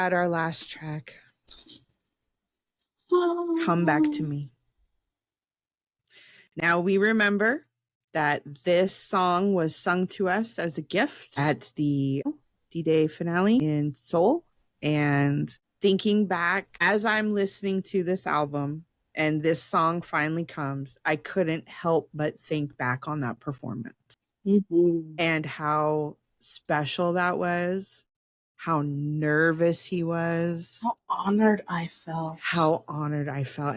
at our last track. Come Back to Me. Now we remember that this song was sung to us as a gift at the D-Day finale in Seoul. And thinking back, as I'm listening to this album and this song finally comes, I couldn't help but think back on that performance and how special that was, how nervous he was, how honored I felt,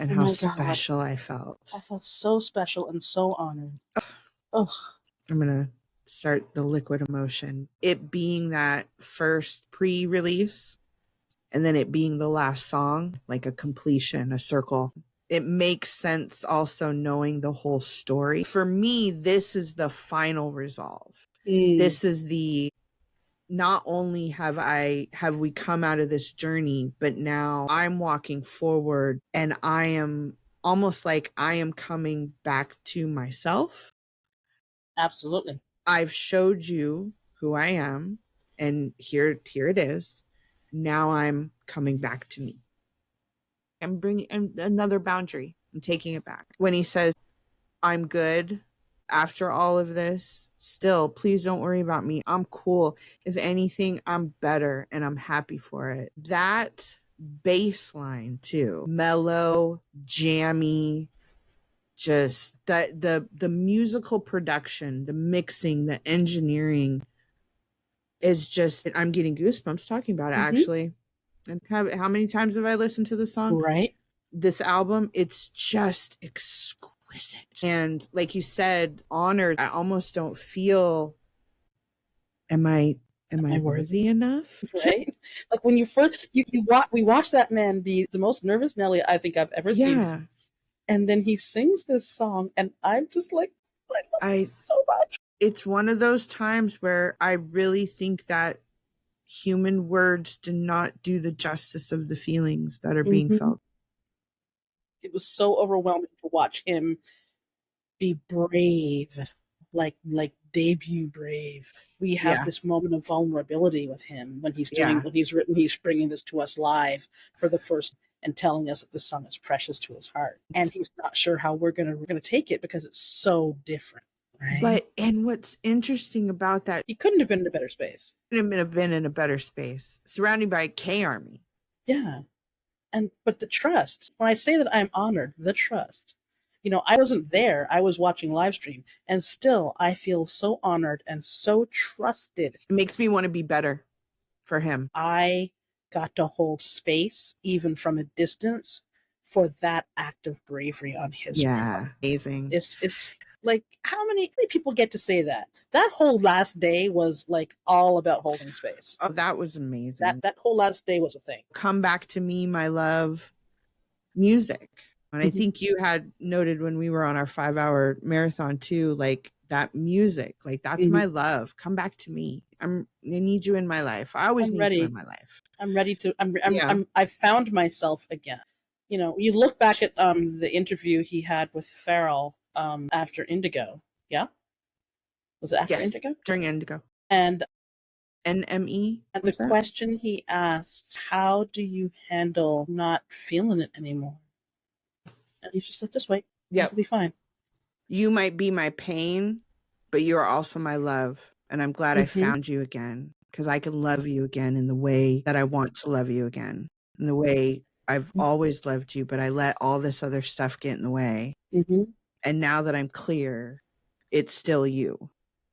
and how special I felt. I felt so special and so honored. Oh, I'm gonna start the liquid emotion. It being that first pre-release and then it being the last song, like a completion, a circle. It makes sense also knowing the whole story. For me, this is the final resolve. This is the, not only have we come out of this journey, but now I'm walking forward and I am almost like I am coming back to myself. Absolutely. I've showed you who I am, and here it is. Now I'm coming back to me. I'm bringing another boundary. I'm taking it back. When he says, I'm good after all of this, still, please don't worry about me. I'm cool. If anything, I'm better and I'm happy for it. That bass line too, mellow, jammy, just that the musical production, the mixing, the engineering is just, I'm getting goosebumps talking about it actually. And how many times have I listened to the song? Right. This album, it's just exquisite. And like you said, honored. I almost don't feel, am I worthy enough? Right? Like when you first, we watched that man be the most nervous Nelly I think I've ever seen. And then he sings this song and I'm just like, I love it so much. It's one of those times where I really think that human words do not do the justice of the feelings that are being felt. It was so overwhelming to watch him be brave, like debut brave. We have this moment of vulnerability with him when he's he's bringing this to us live for the first and telling us that the song is precious to his heart, and he's not sure how we're gonna take it because it's so different. Right? And what's interesting about that, he couldn't have been in a better space. Couldn't have been in a better space, surrounded by a K army. Yeah. But the trust, when I say that I'm honored, the trust, I wasn't there. I was watching live stream, and still I feel so honored and so trusted. It makes me want to be better for him. I got to hold space, even from a distance, for that act of bravery on his part. Amazing. It's like, how many people get to say that? That whole last day was like all about holding space. Oh, that was amazing. That whole last day was a thing. Come Back to Me, my love, music. And I think you had noted when we were on our 5-hour marathon too, like that music, like that's my love. Come back to me. I need you in my life. I always need you in my life. I'm ready to, I've found myself again. You look back at the interview he had with Pharrell after Indigo. Yeah? Was it after Indigo? During Indigo. And NME. And the question he asked, how do you handle not feeling it anymore? And he's just like, just wait. Yeah. It'll be fine. You might be my pain, but you are also my love. And I'm glad I found you again, because I can love you again in the way that I want to love you again, in the way I've always loved you, but I let all this other stuff get in the way. And now that I'm clear, it's still you.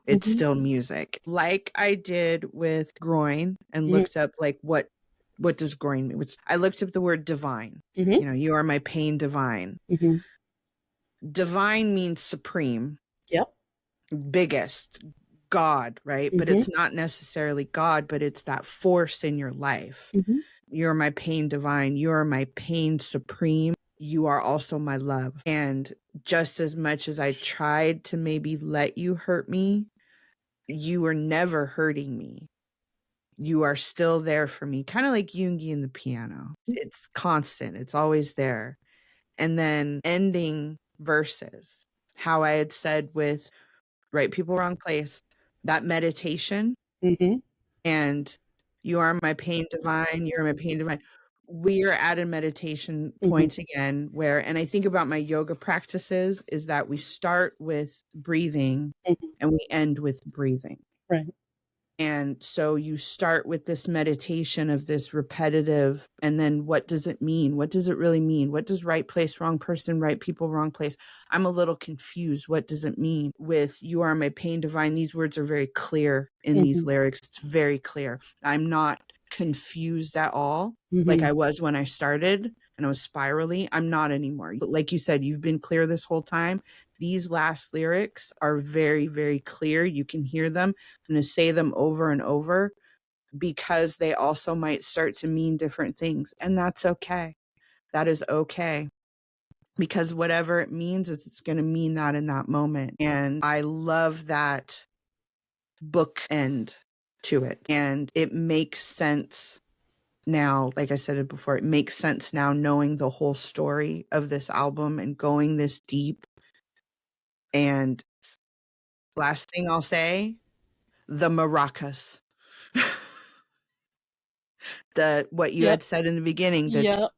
It's still music. Like I did with groin and looked up like what does groin mean? I looked up the word divine. You are my pain divine. Divine means supreme. Yep. Biggest, God, right? But it's not necessarily God, but it's that force in your life. You're my pain divine. You are my pain supreme. You are also my love. And just as much as I tried to maybe let you hurt me, you were never hurting me. You are still there for me. Kind of like Yoongi and the piano. It's constant. It's always there. And then ending verses, how I had said with Right People, Wrong Place, that meditation. And You are my pain divine. You are my pain divine. We are at a meditation Mhm. point again where, and I think about my yoga practices, is that we start with breathing Mhm. and we end with breathing. Right. And so you start with this meditation of this repetitive, and then what does it mean? What does it really mean? What does right place, wrong person, right people, wrong place? I'm a little confused. What does it mean? With you are my pain divine, these words are very clear in these Mhm. lyrics. It's very clear. I'm not confused at all like Mhm. I was when I started and I was spirally. I'm not anymore. Like you said, you've been clear this whole time. These last lyrics are very, very clear. You can hear them. I'm going to say them over and over because they also might start to mean different things. And that's okay. That is okay. Because whatever it means, it's going to mean that in that moment. And I love that bookend to it. And it makes sense now. Like I said it before, it makes sense now knowing the whole story of this album and going this deep. And last thing I'll say, the maracas. The what you Yep. had said in the beginning, the Yep.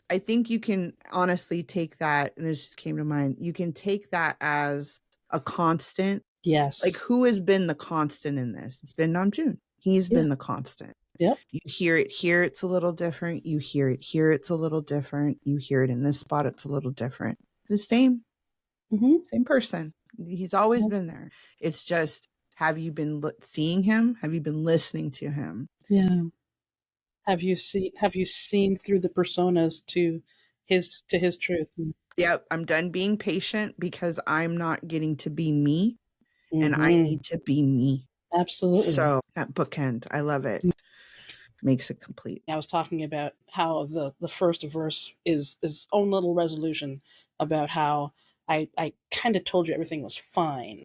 I think you can honestly take that, and this just came to mind, you can take that as a constant. Like, Yes. who has been the constant in this? It's been Namjoon. He's Yeah. been the constant. Yep. You hear it here, it's a little different. You hear it here, it's a little different. You hear it in this spot, it's a little different. The Mhm. same person. He's always Yep. been there. It's just, have you been seeing him? Have you been listening to him? Yeah. Have you seen through the personas to his truth? Yep, I'm done being patient because I'm not getting to be me and I Mhm. need to be me. Absolutely. So that bookend, I love it. Makes it complete. I was talking about how the first verse is his own little resolution about how I kind of told you everything was fine,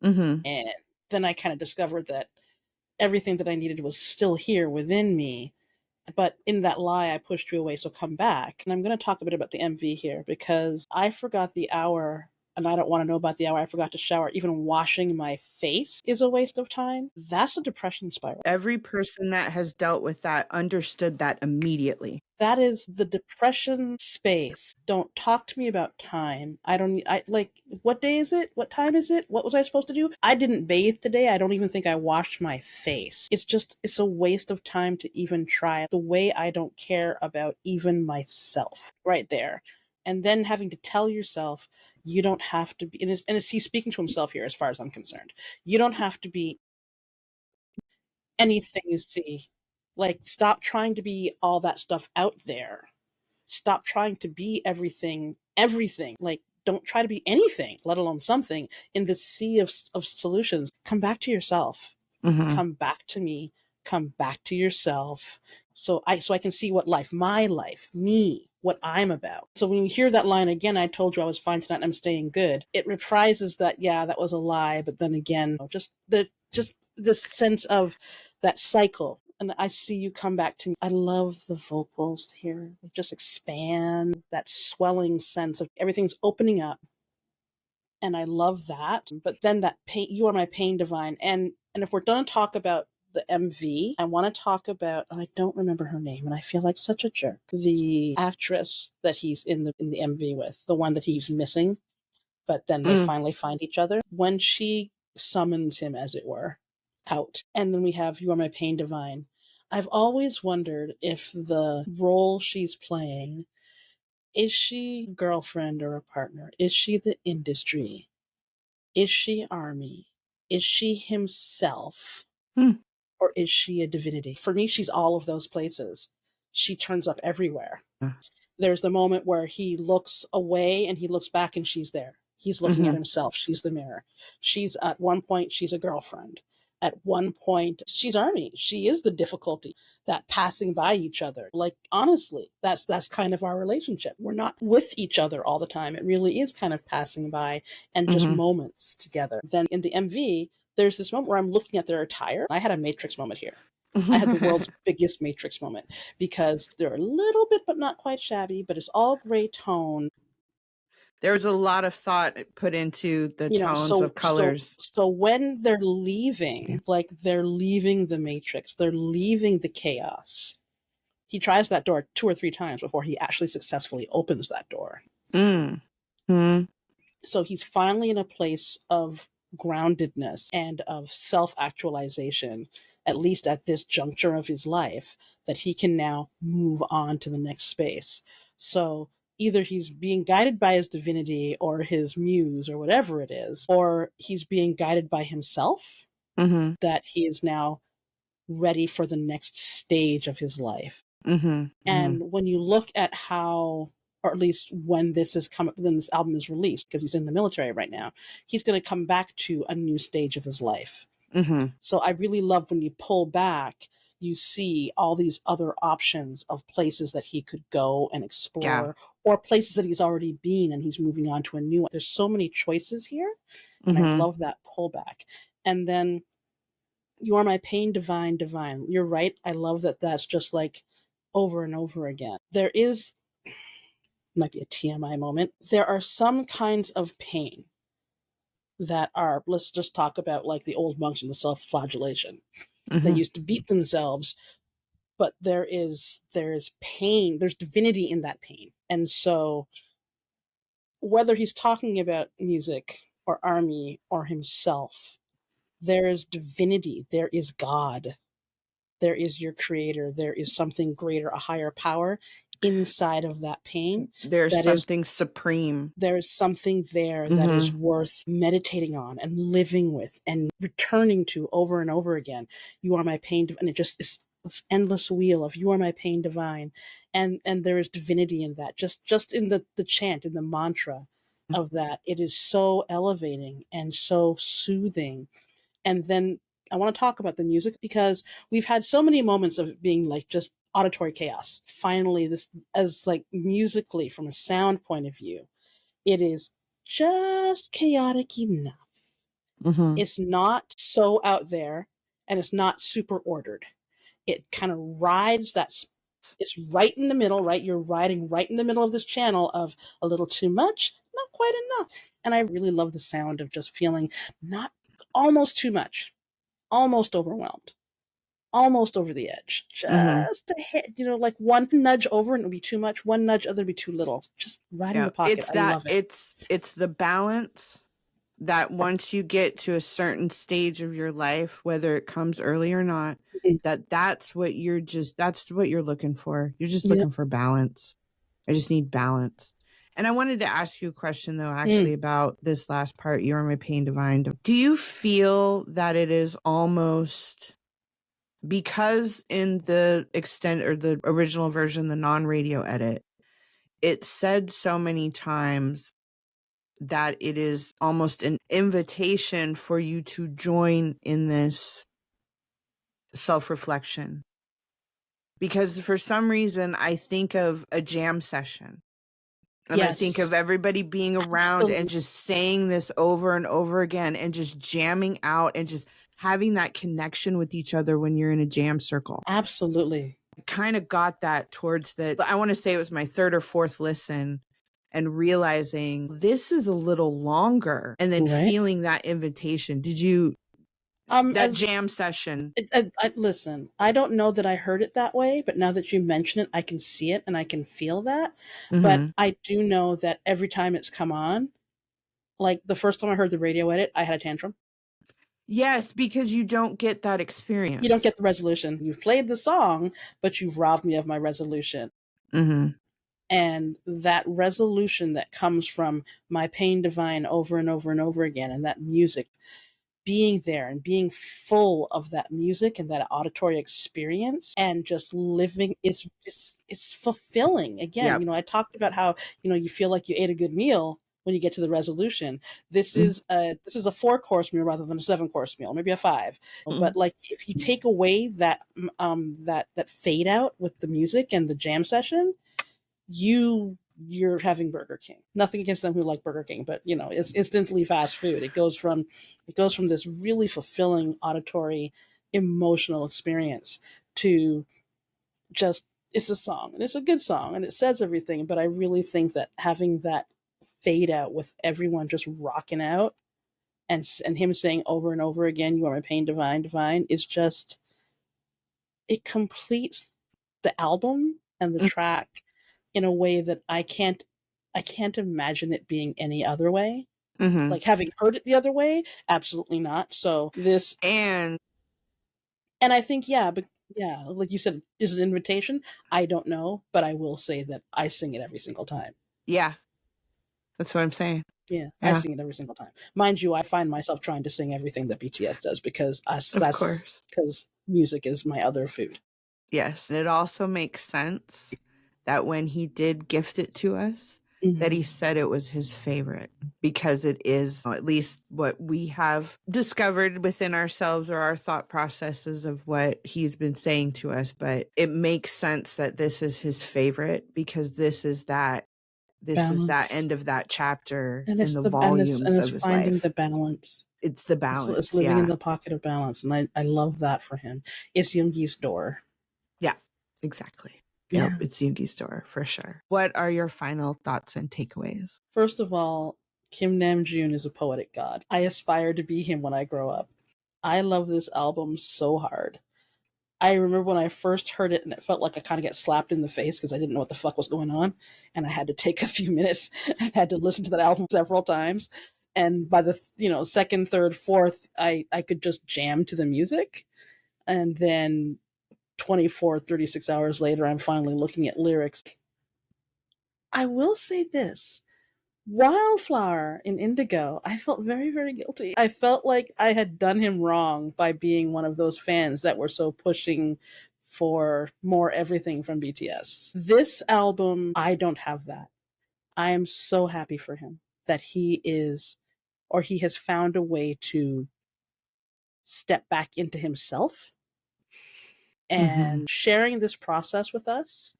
Mm-hmm. and then I kind of discovered that everything that I needed was still here within me. But in that lie, I pushed you away, so come back. And I'm going to talk a bit about the MV here because I forgot the hour and I don't want to know about the hour I forgot to shower. Even washing my face is a waste of time. That's a depression spiral. Every person that has dealt with that understood that immediately. That is the depression space. Don't talk to me about time. I like, what day is it? What time is it? What was I supposed to do? I didn't bathe today. I don't even think I washed my face. It's a waste of time to even try the way I don't care about even myself right there. And then having to tell yourself you don't have to be, and he's speaking to himself here as far as I'm concerned. You don't have to be anything you see. Like, stop trying to be all that stuff out there. Stop trying to be everything. Like, don't try to be anything, let alone something in the sea of solutions. Come back to yourself. Mm-hmm. Come back to me. Come back to yourself. So I can see what life, my life, me, what I'm about. So when you hear that line again, I told you I was fine tonight and I'm staying good. It reprises that, yeah, that was a lie, but then again, just this sense of that cycle. And I see you come back to me. I love the vocals here. They just expand, that swelling sense of everything's opening up. And I love that. But then that pain, you are my pain divine. And if we're going to talk about the MV, I want to talk about, I don't remember her name and I feel like such a jerk. The actress that he's in the MV with, the one that he's missing, but then they Mm. finally find each other. When she summons him, as it were, out. And then we have You Are My Pain Divine. I've always wondered if the role she's playing, is she a girlfriend or a partner? Is she the industry? Is she army? Is she himself? Mm. Or is she a divinity? For me, she's all of those places. She turns up everywhere. There's the moment where he looks away and he looks back and she's there. He's looking at Mm-hmm. himself. She's the mirror. She's at one point, she's a girlfriend. At one point, she's army. She is the difficulty, that passing by each other. Like, honestly, that's kind of our relationship. We're not with each other all the time. It really is kind of passing by and just Mm-hmm. moments together. Then in the MV, there's this moment where I'm looking at their attire. I had a Matrix moment here. I had the world's biggest Matrix moment because they're a little bit, but not quite shabby, but it's all gray tone. There was a lot of thought put into the tones of colors. So when they're leaving, like they're leaving the matrix, they're leaving the chaos. He tries that door 2 or 3 times before he actually successfully opens that door. So he's finally in a place of groundedness and of self-actualization, at least at this juncture of his life, that he can now move on to the next space. So either he's being guided by his divinity or his muse or whatever it is, or he's being guided by himself, that he is now ready for the next stage of his life. And when you look at how, or at least when this album is released, because he's in the military right now, he's going to come back to a new stage of his life. So I really love when you pull back, you see all these other options of places that he could go and explore, or places that he's already been and he's moving on to a new one. There's so many choices here, and I love that pullback. And then You Are My Pain, Divine, Divine. You're right. I love that that's just like over and over again. There is, might be a TMI moment, there are some kinds of pain that are, let's just talk about like the old monks and the self-flagellation. They used to beat themselves, but there's pain, there's divinity in that pain. And so whether he's talking about music or army or himself, there is divinity, there is God, there is your creator, there is something greater, a higher power inside of that pain. There's something supreme. There's something there that is worth meditating on and living with and returning to over and over again. You are my pain, and it just is this endless wheel of you are my pain divine, and there is divinity in that. Just in the chant, in the mantra of that, it is so elevating and so soothing. And then I want to talk about the music, because we've had so many moments of being like just auditory chaos. Finally, this, as like musically from a sound point of view, it is just chaotic enough. It's not so out there, and it's not super ordered. It kind of rides that. It's right in the middle, right? You're riding right in the middle of this channel of a little too much, not quite enough. And I really love the sound of just feeling not almost too much, almost overwhelmed, almost over the edge, just a hit, like one nudge over and it'll be too much, one nudge other be too little, just right in the pocket. I love it. It's the balance that once you get to a certain stage of your life, whether it comes early or not, that's what you're looking for. You're just looking for balance. I just need balance. And I wanted to ask you a question, though, actually, about this last part, You Are My Pain Divine. Do you feel that it is almost, because in the extent or the original version, the non-radio edit, it said so many times that it is almost an invitation for you to join in this self-reflection? Because for some reason, I think of a jam session. And I think of everybody being around and just saying this over and over again and just jamming out and just having that connection with each other when you're in a jam circle. Absolutely. I kind of got that towards I want to say it was my third or fourth listen, and realizing this is a little longer, and then feeling that invitation. Did you, that jam session? Listen, I don't know that I heard it that way, but now that you mention it, I can see it and I can feel that. But I do know that every time it's come on, like the first time I heard the radio edit, I had a tantrum. Yes, because you don't get that experience. You don't get the resolution. You've played the song, but you've robbed me of my resolution. And that resolution that comes from My Pain Divine over and over and over again, and that music, being there and being full of that music and that auditory experience and just living, it's fulfilling. Again, I talked about how, you feel like you ate a good meal when you get to the resolution. This is a 4-course meal rather than a 7-course meal, maybe a 5. But like, if you take away that that fade out with the music and the jam session, you're having Burger King. Nothing against them who like Burger King, but it's instantly fast food. It goes from this really fulfilling auditory, emotional experience to just, it's a song and it's a good song and it says everything. But I really think that having that fade out with everyone just rocking out, and him saying over and over again, "You are my pain divine, divine," is just, it completes the album and the track in a way that I can't imagine it being any other way. Mm-hmm. Like, having heard it the other way, absolutely not. So this, And I think, but yeah, like you said, is an invitation. I don't know, but I will say that I sing it every single time. yeah, that's what I'm saying. Yeah, I sing it every single time. Mind you, I find myself trying to sing everything that BTS does because Of course. music is my other food. Yes. And it also makes sense that when he did gift it to us, that he said it was his favorite, because it is at least what we have discovered within ourselves, or our thought processes of what he's been saying to us. But it makes sense that this is his favorite, because this is that end of that chapter And in it's the the volumes of his finding life. the balance. It's the It's balance. living in Yeah. the pocket of balance, and I love that for him. It's Yoongi's door. Yeah, exactly. Yeah. Yep, it's Yoongi's door for sure. What are your final thoughts and takeaways? First of all, Kim Namjoon is a poetic god. I aspire to be him when I grow up. I love this album so hard. I remember when I first heard it, and it felt like I kind of got slapped in the face because I didn't know what the fuck was going on, and I had to take a few minutes. I had to listen to that album several times, and by the second, third, fourth, I could just jam to the music, and then 24, 36 hours later, I'm finally looking at lyrics. I will say this. Wildflower in Indigo, I felt very, very guilty. I felt like I had done him wrong by being one of those fans that were so pushing for more everything from BTS. This album, I don't have that. I am so happy for him that he has found a way to step back into himself, and sharing this process with us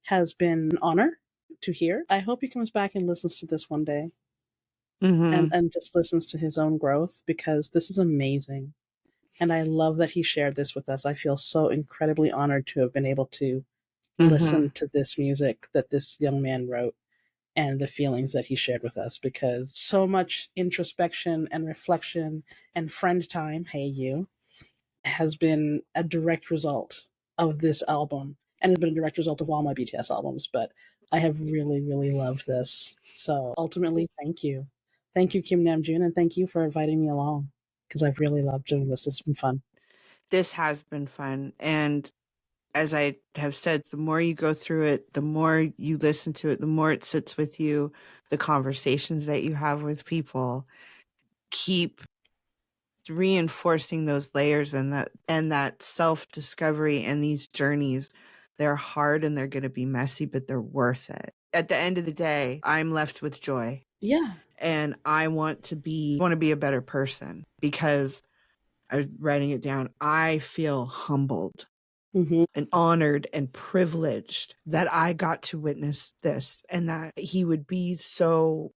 has been an honor to hear. I hope he comes back and listens to this one day. And just listens to his own growth, because this is amazing. And I love that he shared this with us. I feel so incredibly honored to have been able to listen to this music that this young man wrote, and the feelings that he shared with us, because so much introspection and reflection and friend time, hey you, has been a direct result of this album, and has been a direct result of all my BTS albums. But I have really, really loved this. So ultimately, thank you. Thank you, Kim Namjoon, and thank you for inviting me along, because I've really loved doing this. It's been fun. This has been fun. And as I have said, the more you go through it, the more you listen to it, the more it sits with you, the conversations that you have with people keep reinforcing those layers, and that self-discovery and these journeys. They're hard and they're going to be messy, but they're worth it. At the end of the day, I'm left with joy. Yeah. And I want to be a better person, because I was writing it down. I feel humbled and honored and privileged that I got to witness this, and that he would be so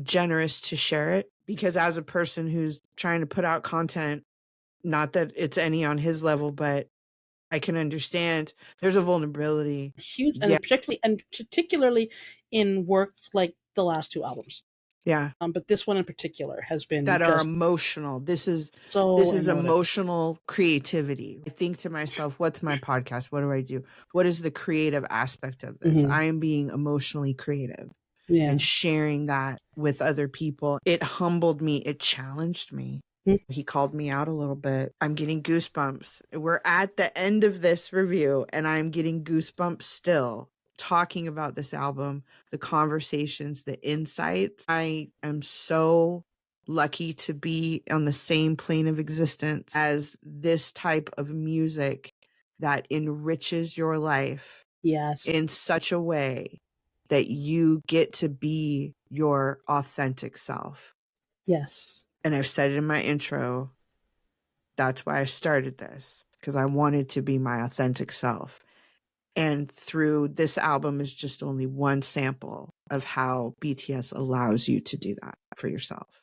generous to share it. Because as a person who's trying to put out content, not that it's any on his level, but I can understand there's a vulnerability. Huge, Yeah. and particularly in work like the last two albums. Yeah. But this one in particular has been that are just emotional. This is emotive. Emotional creativity. I think to myself, what's my podcast? What do I do? What is the creative aspect of this? I am being emotionally creative. Yeah. And sharing that with other people. It humbled me. It challenged me. He called me out a little bit. I'm getting goosebumps. We're at the end of this review, and I'm getting goosebumps still talking about this album, the conversations, the insights. I am so lucky to be on the same plane of existence as this type of music that enriches your life. Yes. In such a way that you get to be your authentic self. Yes. And I've said it in my intro. That's why I started this, because I wanted to be my authentic self. And through this album is just only one sample of how BTS allows you to do that for yourself.